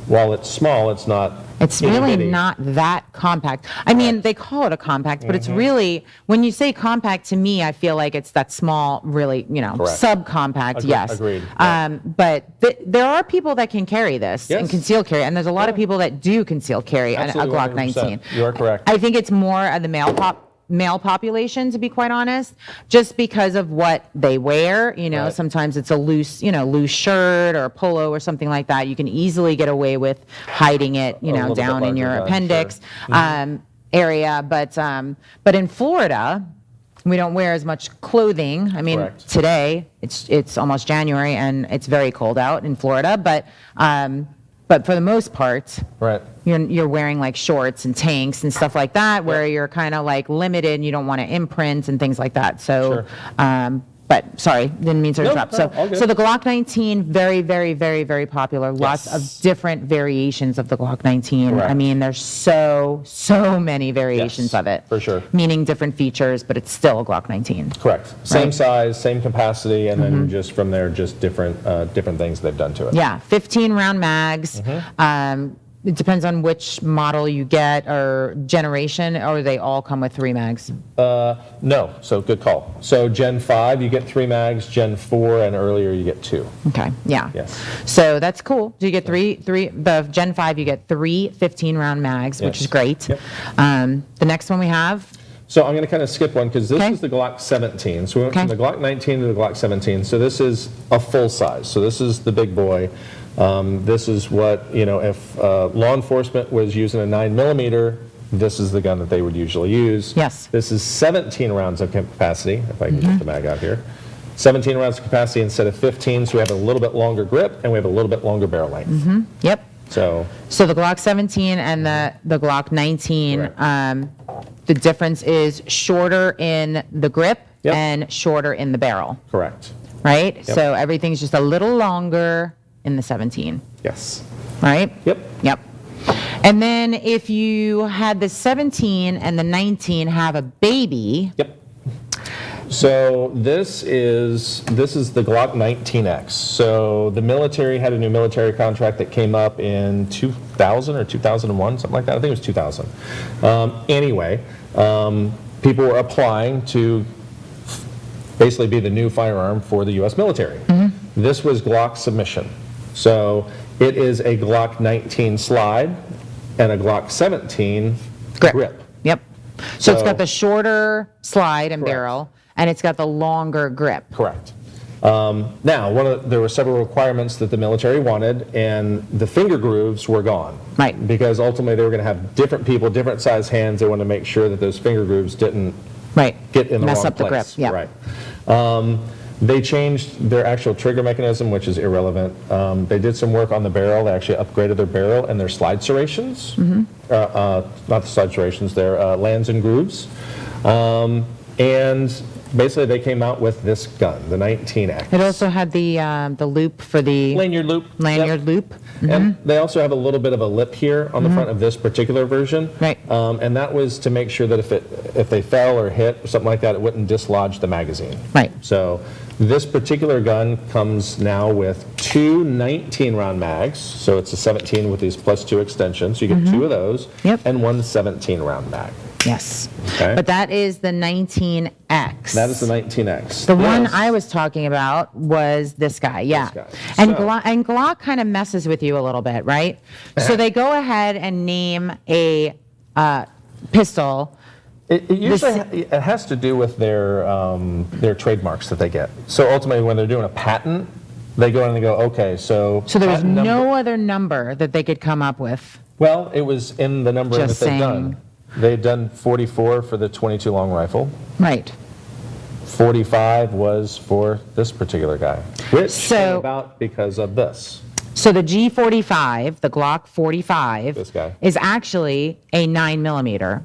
while it's small, it's not. It's itty really bitty. not that compact. I mean, they call it a compact, but it's Mm-hmm. really, when you say compact, to me, I feel like it's that small, really, Correct. subcompact, yes. Agreed, yeah. But there are people that can carry this and Yes. conceal carry, and there's a lot of Yeah. people that do conceal carry a Absolutely, Glock 100%. 19. You are correct. I think it's more of the male population, to be quite honest, just because of what they wear. Right. Sometimes it's a loose shirt or a polo or something like that. You can easily get away with hiding it, little bit down in larger your gun, appendix area. But in Florida, we don't wear as much clothing. I mean, Correct. today it's almost January and it's very cold out in Florida, but for the most part, Right. you're wearing like shorts and tanks and stuff like that, where you're kind of like limited and you don't want to imprint and things like that. So, but sorry, didn't mean to interrupt. no, all good. So the Glock 19, very, very, very, very popular. Lots Yes. of different variations of the Glock 19. I Correct. mean, there's so many variations Yes, of it. for sure. Meaning different features, but it's still a Glock 19. Correct. Same Right. size, same capacity, and then just from there, just different things they've done to it. Yeah, 15 round mags. Mm-hmm. It depends on which model you get or generation, or they all come with 3 mags. No, so good call. So Gen 5, you get 3 mags. Gen 4 and earlier, you get 2. Okay, yeah. Yes. So that's cool. So you get the Gen 5, you get 3 15-round mags, which Yes. is great. Yep. The next one we have, So I'm going to kind of skip one because this Okay. is the Glock 17. So we went Okay. from the Glock 19 to the Glock 17. So this is a full size. So this is the big boy. This is what, if law enforcement was using a 9mm, this is the gun that they would usually use. Yes. This is 17 rounds of capacity, if I can get the mag out here. 17 rounds of capacity instead of 15, so we have a little bit longer grip and we have a little bit longer barrel length. yep. So, So the Glock 17 and the Glock 19, Correct. the difference is shorter in the grip Yep. and shorter in the barrel, correct. right? So everything's just a little longer in the 17, Yes. right? Yep. Yep. And then if you had the 17 and the 19 have a baby, Yep. So this is the Glock 19X. So the military had a new military contract that came up in 2000 or 2001, something like that. I think it was 2000. Anyway, people were applying to basically be the new firearm for the U.S. military. This was Glock submission. So it is a Glock 19 slide and a Glock 17 grip. Yep. So it's So- got the shorter slide and Correct. barrel, and it's got the longer grip. Correct. Now, there were several requirements that the military wanted, and the finger grooves were gone. Right. Because ultimately they were going to have different people, different size hands. They wanted to make sure that those finger grooves didn't Right. get in the Mess wrong up the grip. place. Yeah. Right. They changed their actual trigger mechanism, which is irrelevant. They did some work on the barrel. They actually upgraded their barrel and their slide serrations. Not the slide serrations, their lands and grooves. And basically they came out with this gun, the 19X. It also had the loop for the Lanyard loop. lanyard Yep. loop. And they also have a little bit of a lip here on the front of this particular version. Right. And that was to make sure that if they fell or hit or something like that, it wouldn't dislodge the magazine. Right. So this particular gun comes now with two 19-round mags. So it's a 17 with these +2 extensions. So you get two of those. Yep. And one 17-round mag. Yes. Okay. But that is the 19X. That is the 19X. The one Yes. I was talking about was this guy, yeah. This guy. And, So- Glock kind of messes with you a little bit, right? So they go ahead and name a pistol. It usually it has to do with their trademarks that they get. So ultimately, when they're doing a patent, they go in and they go, okay, so. So there was patent number- no other number that they could come up with. Well, it was in the numbering Just that they've saying. done. They've done 44 for the 22 long rifle. Right. 45 was for this particular guy, which So- came about because of this. So the G45, the Glock 45, This guy. is actually a 9mm.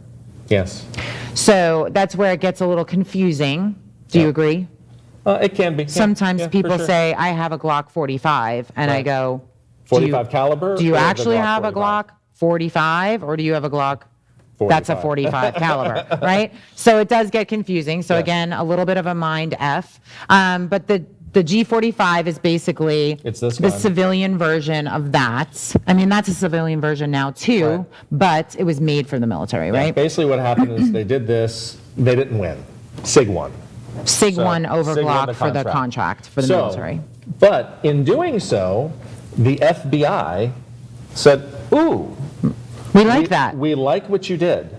Yes. So that's where it gets a little confusing. Do you Yeah. agree? It can be. Yeah, Sometimes yeah, for people sure. say, I have a Glock 45, and I Right. go, 45 caliber. do you or the actually Glock have a 45? Glock 45, or do you have a Glock that's a 45 caliber, right? So it does get confusing. So Yes. again, a little bit of a mind F. But the G45 is basically It's this the gun. civilian version of that. I mean, that's a civilian version now too, Right. but it was made for the military, Yeah, right? basically what happened is they did this, they didn't win. SIG won. SIG So, won over SIG won Glock the for the contract. contract for the So, military. But in doing so, the FBI said, ooh, We like that. we like what you did.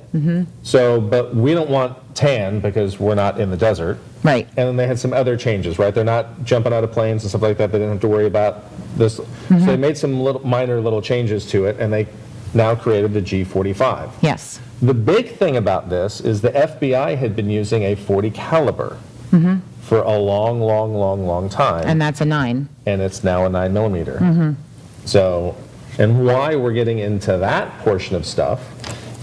So, but we don't want tan because we're not in the desert. Right. And then they had some other changes, right? They're not jumping out of planes and stuff like that. They didn't have to worry about this. So they made some minor little changes to it, and they now created the G45. Yes. The big thing about this is the FBI had been using a 40 caliber for a long time. And that's a 9. And it's now a 9mm. So, and why we're getting into that portion of stuff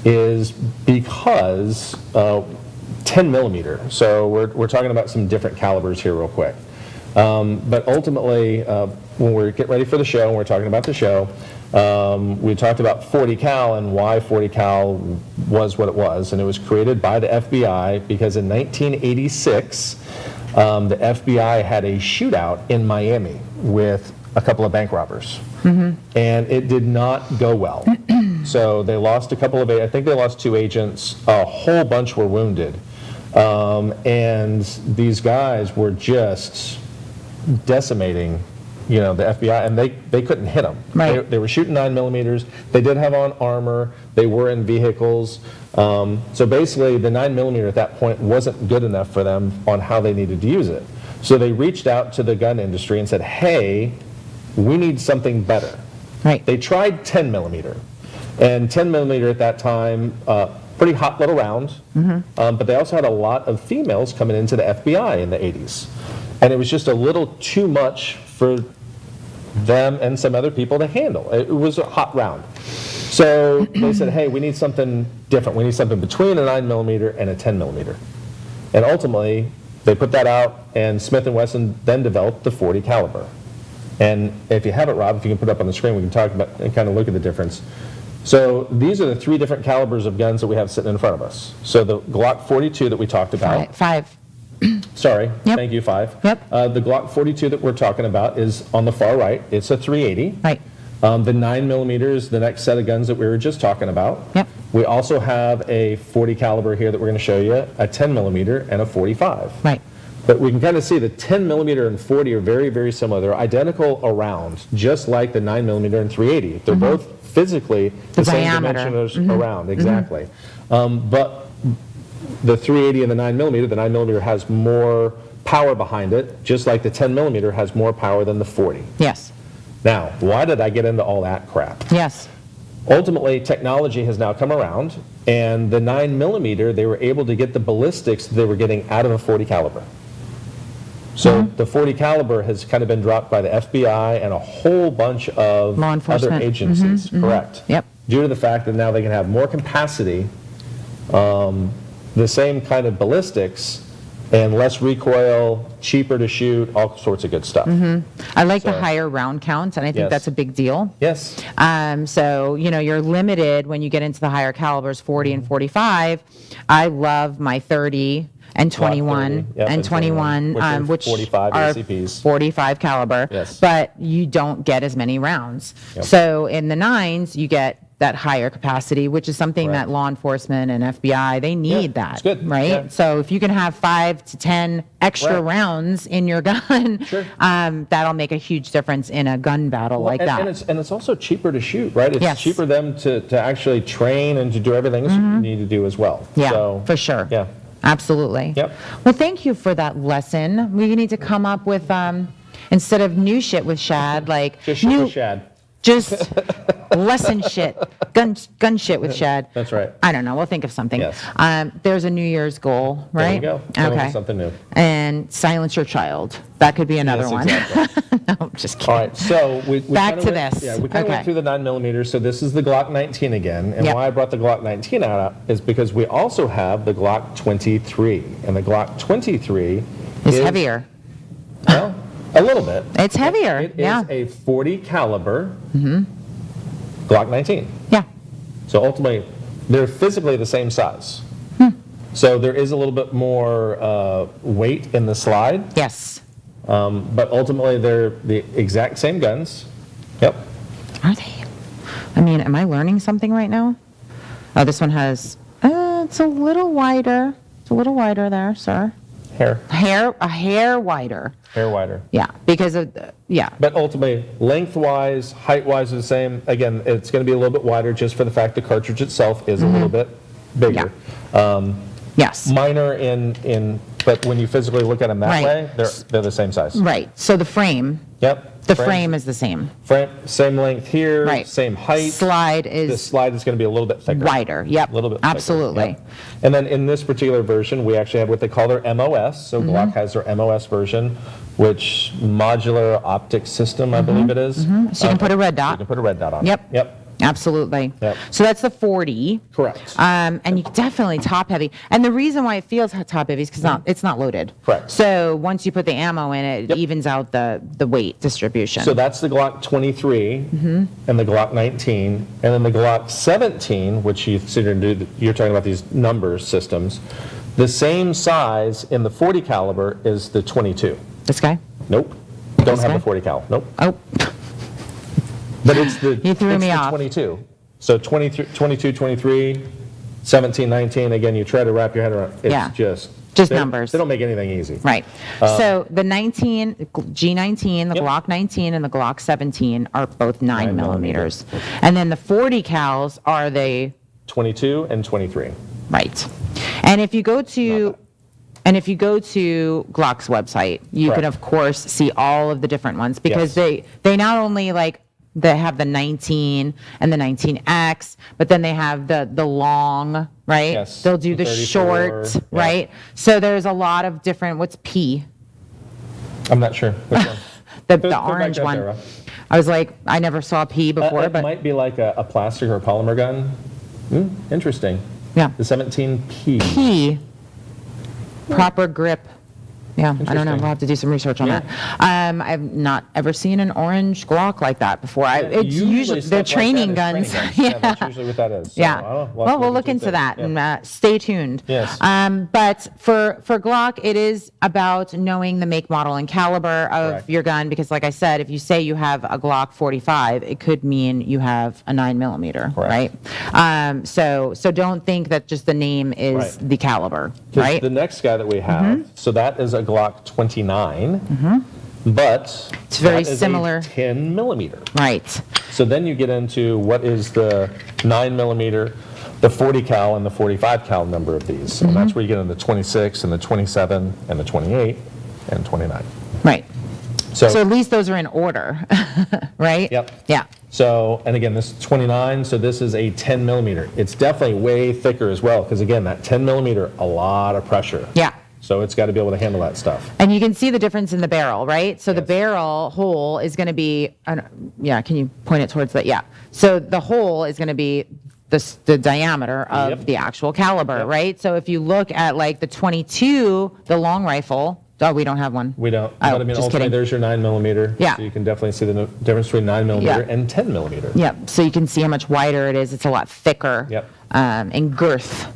is because 10mm. So we're talking about some different calibers here real quick. But ultimately, when we get ready for the show, and we're talking about the show, we talked about 40 cal and why 40 cal was what it was. And it was created by the FBI because in 1986, the FBI had a shootout in Miami with a couple of bank robbers. And it did not go well. So they lost a couple of, I think they lost 2 agents, a whole bunch were wounded. And these guys were just decimating, the FBI, and they couldn't hit them. Right. They were shooting 9mm. They did have on armor. They were in vehicles. So basically, the 9mm at that point wasn't good enough for them on how they needed to use it. So they reached out to the gun industry and said, hey, we need something better. Right. They tried 10mm. And 10mm at that time, pretty hot little round. But they also had a lot of females coming into the FBI in the 80s. And it was just a little too much for them and some other people to handle. It was a hot round. So they said, hey, we need something different. We need something between a 9mm and a 10mm. And ultimately, they put that out, and Smith & Wesson then developed the 40 caliber. And if you have it, Rob, if you can put it up on the screen, we can talk about and kind of look at the difference. So these are the 3 different calibers of guns that we have sitting in front of us. So the Glock 42 that we talked about. 5. Sorry, Yep. thank you, 5. Yep. The Glock 42 that we're talking about is on the far right. It's a 380. Right. The 9mm is the next set of guns that we were just talking about. Yep. We also have a 40 caliber here that we're going to show you, a 10mm and a 45. Right. But we can kind of see the 10mm and 40 are very, very similar. They're identical around, just like the 9mm and 380. They're both physically the same diameter. dimensions around, exactly. But the 380 and the 9mm has more power behind it, just like the 10mm has more power than the 40. Yes. Now, why did I get into all that crap? Yes. Ultimately, technology has now come around, and the 9mm, they were able to get the ballistics they were getting out of a 40 caliber. So the 40 caliber has kind of been dropped by the FBI and a whole bunch of Law other enforcement. agencies, correct? Yep. Due to the fact that now they can have more capacity the same kind of ballistics and less recoil, cheaper to shoot, all sorts of good stuff. I like the higher round count, and I think Yes. that's a big deal. Yes. So, you're limited when you get into the higher calibers, 40 and 45. I love my 30 and 21 Yep, and 21, which are 45 are ACPs. 45 caliber, Yes. but you don't get as many rounds. Yep. So in the 9s, you get that higher capacity, which is something Correct. that law enforcement and FBI, they need Yeah, that, it's good. right? Yeah. So if you can have 5 to 10 extra Right. rounds in your gun, Sure. that'll make a huge difference in a gun battle like and, that. And it's also cheaper to shoot, right? It's Yes. cheaper them to actually train and to do everything else you need to do as well. Yeah, So, for sure. Yeah. Absolutely. Yep. Well, thank you for that lesson. We need to come up with, instead of new shit with Shad, like Just shoot new, with Shad. just lesson shit, gun shit with Shad. That's right. I don't know. We'll think of something. Yes. There's a New Year's goal, right? There you go. Come up with Okay. something new. And silence your child. That could be another Yes, one. exactly. No, just kidding. All right, so we Back kinda to went, this. Yeah, we kind of Okay. went through the 9mm. So this is the Glock 19 again, and Yep. why I brought the Glock 19 out is because we also have the Glock 23, and the Glock 23 It's heavier. Well, a little bit. It's heavier. It is Yeah. a 40 caliber Glock 19. Yeah. So ultimately, they're physically the same size. So there is a little bit more weight in the slide. Yes. But ultimately, they're the exact same guns. Yep. Are they? I mean, am I learning something right now? Oh, this one has, it's a little wider. It's a little wider there, sir. A hair wider. Hair wider. Yeah, because of, yeah. But ultimately, lengthwise, height-wise are the same. Again, it's going to be a little bit wider just for the fact the cartridge itself is a little bit bigger. Yes. Minor but when you physically look at them that Right. way, they're the same size. Right. So the frame, Yep. the frame is the same. Same length here, Right. same height. Slide The is slide is going to be a little bit thicker. wider. Yep. A little bit thicker. Absolutely. Yep. And then in this particular version, we actually have what they call their MOS. So Mm-hmm. Glock has their MOS version, which modular optic system, I believe it is. So you can put a red You dot. can put a red dot on. Yep. it. Yep. Absolutely. Yep. So that's the 40. Correct. And you definitely top heavy. And the reason why it feels top heavy is because it's not loaded. Correct. So once you put the ammo in it, it Yep. evens out the weight distribution. So that's the Glock 23 Mm-hmm. and the Glock 19, and then the Glock 17, which you're talking about these number systems. The same size in the 40 caliber is the 22. This guy? Nope. Don't This have guy? the 40 cal. Nope. Oh, But it's the You threw it's me the off. 22. So 22, 23, 17, 19. Again, you try to wrap your head around. It's Yeah. just Just numbers. They don't make anything easy. right. So the 19, G19, the Yep. Glock 19, and the Glock 17 are both 9 9 millimeters. And then the 40 cals are 22 and 23. right. And if you go to Glock's website, you can Correct. of course see all of the different ones because Yes. they not only they have the 19 and the 19X, but then they have the long, right? Yes, They'll do the the 34, short, yeah. right? So there's a lot of different, what's P? I'm not sure. Which one? The Go back orange up one. there, Rob. I was like, I never saw P before, It but might be like a plastic or a polymer gun. Interesting. yeah. The 17P. P, proper grip. Yeah, I don't know. Interesting. We'll have to do some research on Yeah. that. I've not ever seen an orange Glock like that before. It's usually stuff they're like that training is guns. Yeah, that's usually what that is. So, Yeah. I don't know. Well, we'll look into that Yeah. and stay tuned. Yes. But for Glock, it is about knowing the make, model, and caliber of Correct. your gun because, like I said, if you say you have a Glock 45, it could mean you have a 9 millimeter, Correct. right? So don't think that just the name is Right. the caliber, 'Cause right? The next guy that we have, so that is a Glock 29, but It's very that is a similar. 10 millimeter. Right. So then you get into what is the 9 millimeter, the 40 cal, and the 45 cal number of these. And that's where you get into the 26 and the 27 and the 28 and 29. Right. So, So at least those are in order, right? Yep. Yeah. so, and again, this is 29, so this is a 10 millimeter. It's definitely way thicker as well, because again, that 10 millimeter, a lot of pressure. Yeah. So it's got to be able to handle that stuff. And you can see the difference in the barrel, right? So the Yes. barrel hole is going to be, yeah, can you point it towards that? Yeah. So the hole is going to be the diameter of Yep. the actual caliber, Yep. right? So if you look at like the 22, the long rifle, oh, we don't have one. We don't. Oh, But I mean, just ultimately, kidding. there's your 9mm. Yeah. So you can definitely see the difference between 9mm Yeah. and 10mm. Yep. So you can see how much wider it is. It's a lot thicker. Yep. In girth.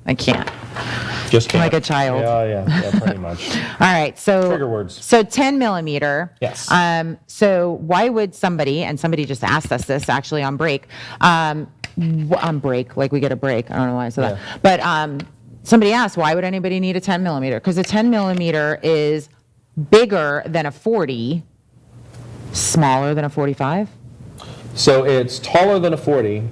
I can't. Just can't. Like a child. Yeah, pretty much. All right. So Trigger words. So 10 millimeter. Yes. So why would somebody, and somebody just asked us this actually on break, on break, like we get a break. I don't know why I said that. But somebody asked, why would anybody need a 10 millimeter? Because a 10 millimeter is bigger than a 40, smaller than a 45. So it's taller than a 40.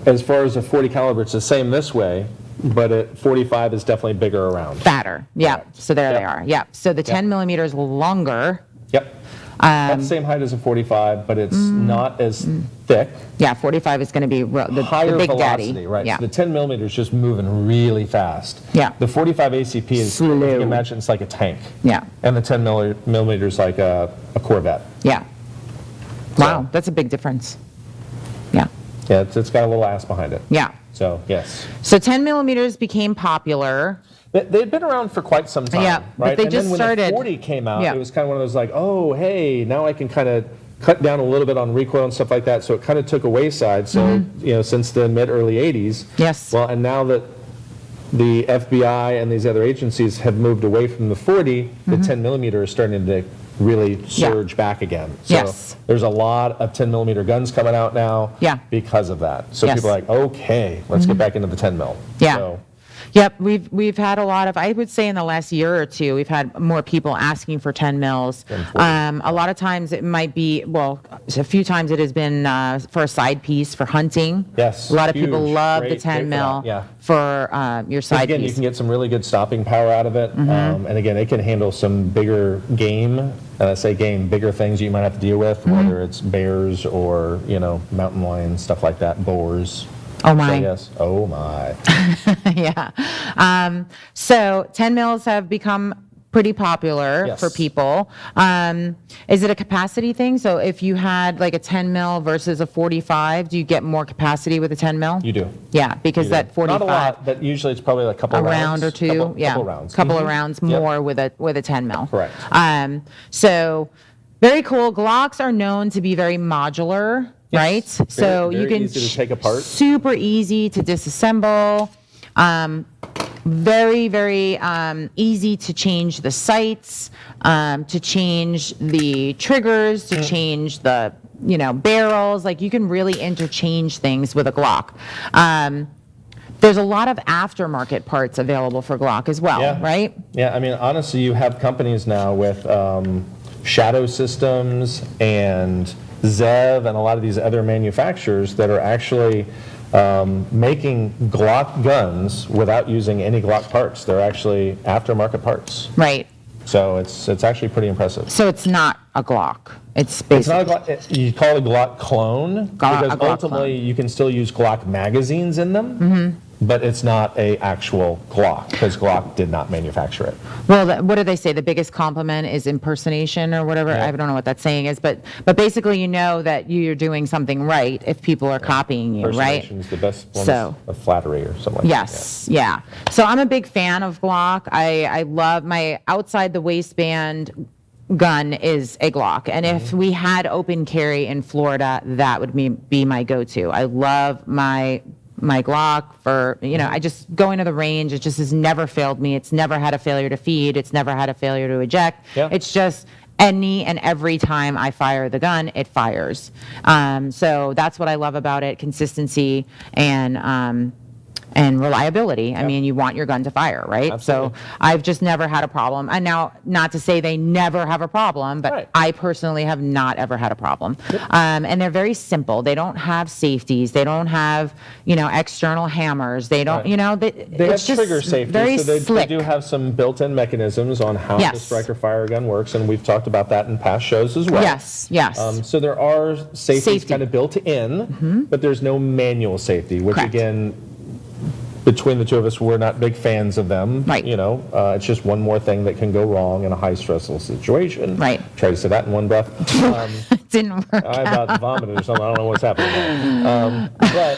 As far as a 40 caliber, it's the same this way, but a 45 is definitely bigger around. Fatter. Yeah. Correct. So there they Yep. are. Yeah. So the 10 millimeter is longer. Yep. About the same height as a 45, but it's not as thick. Yeah. 45 is going to be the Higher big velocity, daddy. right? Yeah. So the 10 millimeter is just moving really fast. Yeah. The 45 ACP is, if you can imagine, it's like a tank. Yeah. And the 10 millimeter is like a Corvette. Yeah. Wow. That's a big difference. Yeah. Yeah, it's got a little ass behind it. Yeah. So, yes. So 10 millimeters became popular. They'd been around for quite some time, Yeah, but right? they and just then when started- the 40 came out, Yeah. it was kind of one of those like, oh, hey, now I can kind of cut down a little bit on recoil and stuff like that. So it kind of took a wayside. So, since the mid-early 80s. Yes. Well, and now that the FBI and these other agencies have moved away from the 40, the 10 millimeter is starting to really surge back again. So Yes. there's a lot of 10 millimeter guns coming out now Yeah. because of that. So Yes. people are like, okay, let's get back into the 10 mil. Yeah. So, Yep, we've had a lot of, I would say in the last year or two, we've had more people asking for 10 mils. Than 40. A lot of times it might be, well, a few times it has been for a side piece for hunting. Yes, A lot of people huge. love the Great 10 for mil that, yeah. for your side again, you piece. can get some really good stopping power out of it. And again, it can handle some bigger game, and I say game, bigger things you might have to deal with, whether it's bears or, mountain lions, stuff like that, boars. Oh my. So, yes. Oh my. Yeah. So 10 mils have become pretty popular Yes. for people. Is it a capacity thing? So if you had like a 10 mil versus a 45, do you get more capacity with a 10 mil? You do. Yeah, because You do. that 45. Not a lot, but usually it's probably like a couple A rounds. round or two, yeah. Couple rounds. Couple of rounds Yep. more with a 10 mil. Correct. So very cool. Glocks are known to be very modular, Yes. right? So Very you can easy to take apart. super easy to disassemble. Very, very easy to change the sights, to change the triggers, to change the barrels. Like you can really interchange things with a Glock. There's a lot of aftermarket parts available for Glock as well, Yeah. right? Yeah, I mean, honestly, you have companies now with Shadow Systems and Zev and a lot of these other manufacturers that are actually making Glock guns without using any Glock parts. They're actually aftermarket parts. Right. So it's actually pretty impressive. So it's not a Glock. It's It's not basically a Glock, you call it a Glock clone because a Glock ultimately you can still use Glock magazines in them, but it's not a actual Glock because Glock did not manufacture it. well. What do they say? The biggest compliment is impersonation or whatever. Yeah. I don't know what that saying is, but basically you know that you're doing something right if people are copying you, right? Impersonation is the best form So- of flattery or something like Yes, yeah. So I'm a big fan of Glock. I love my outside the waistband gun is a Glock. And if we had open carry in Florida, that would be my go-to. I love my Glock for, I just go into the range. It just has never failed me. It's never had a failure to feed. It's never had a failure to eject. Yeah. It's just any and every time I fire the gun, it fires. So that's what I love about it, consistency and reliability. I mean, you want your gun to fire, right? Absolutely. So I've just never had a problem. And now, not to say they never have a problem, but Right. I personally have not ever had a problem. And they're very simple. They don't have safeties. They don't have, external hammers. They don't, Right. They have it's just trigger safety, very so they slick. do have some built-in mechanisms on how the Yes. striker fire gun works, and we've talked about that in past shows as well. Yes, yes. So there are safeties Safety. kind of built in, but there's no manual safety, which Correct. again, between the two of us, we're not big fans of them. Right. It's just one more thing that can go wrong in a high stressful situation. Right. Try to say that in one breath. didn't work I out. about vomited or something. I don't know what's happening there.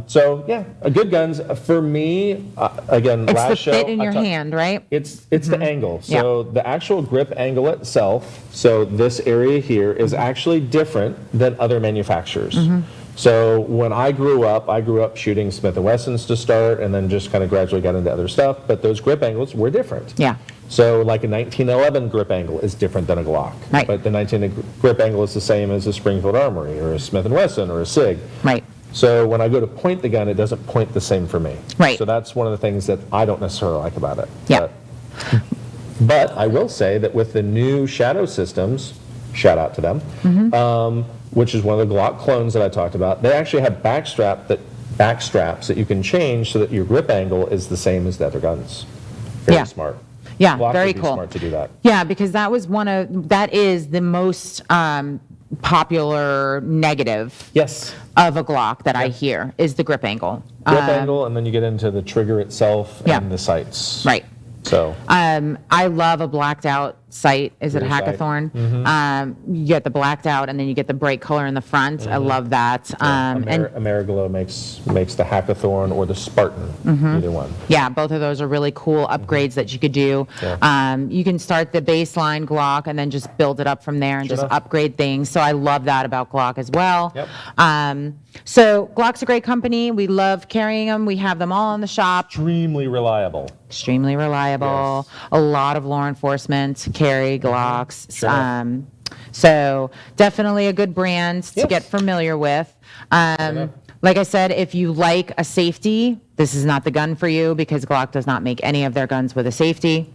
So yeah, good guns. For me, again, It's last the show. fit in I your talked- hand, right? It's the angle. So the actual grip angle itself, so this area here is actually different than other manufacturers. So when I grew up shooting Smith & Wessons to start and then just kind of gradually got into other stuff, but those grip angles were different. Yeah. So like a 1911 grip angle is different than a Glock. Right. But the 19 grip angle is the same as a Springfield Armory or a Smith & Wesson or a SIG. Right. So when I go to point the gun, it doesn't point the same for me. Right. So that's one of the things that I don't necessarily like about it. Yeah. But I will say that with the new Shadow systems, shout out to them, which is one of the Glock clones that I talked about, they actually have back straps that you can change so that your grip angle is the same as the other guns. Very Yeah. smart. Yeah, Glock very would be cool. smart to do that. Yeah, because that is the most popular negative Yes. of a Glock that I hear is the grip angle. Grip angle, and then you get into the trigger itself Yeah. and the sights. Right. So I love a blacked out sight. Is it Rear sight. Hackathorn? You get the blacked out and then you get the bright color in the front. I love that. And Ameriglow makes the Hackathorn or the Spartan, either one. yeah, both of those are really cool upgrades that you could do. Yeah. You can start the baseline Glock and then just build it up from there and just enough. upgrade things. So I love that about Glock as well. Yep. So Glock's a great company. We love carrying them. We have them all in the shop. Extremely reliable. Extremely reliable. A lot of law enforcement carry Glocks. Sure. So definitely a good brand to Yes. get familiar with. Like I said, if you like a safety, this is not the gun for you because Glock does not make any of their guns with a safety.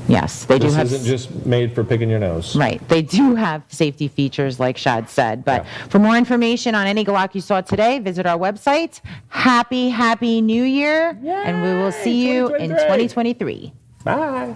Yes, they do This have. isn't just made for picking your nose. Right. They do have safety features like Shad said. But Yeah. for more information on any Glock you saw today, visit our website. Happy New Year. And we will see you in 2023. 2023. Bye.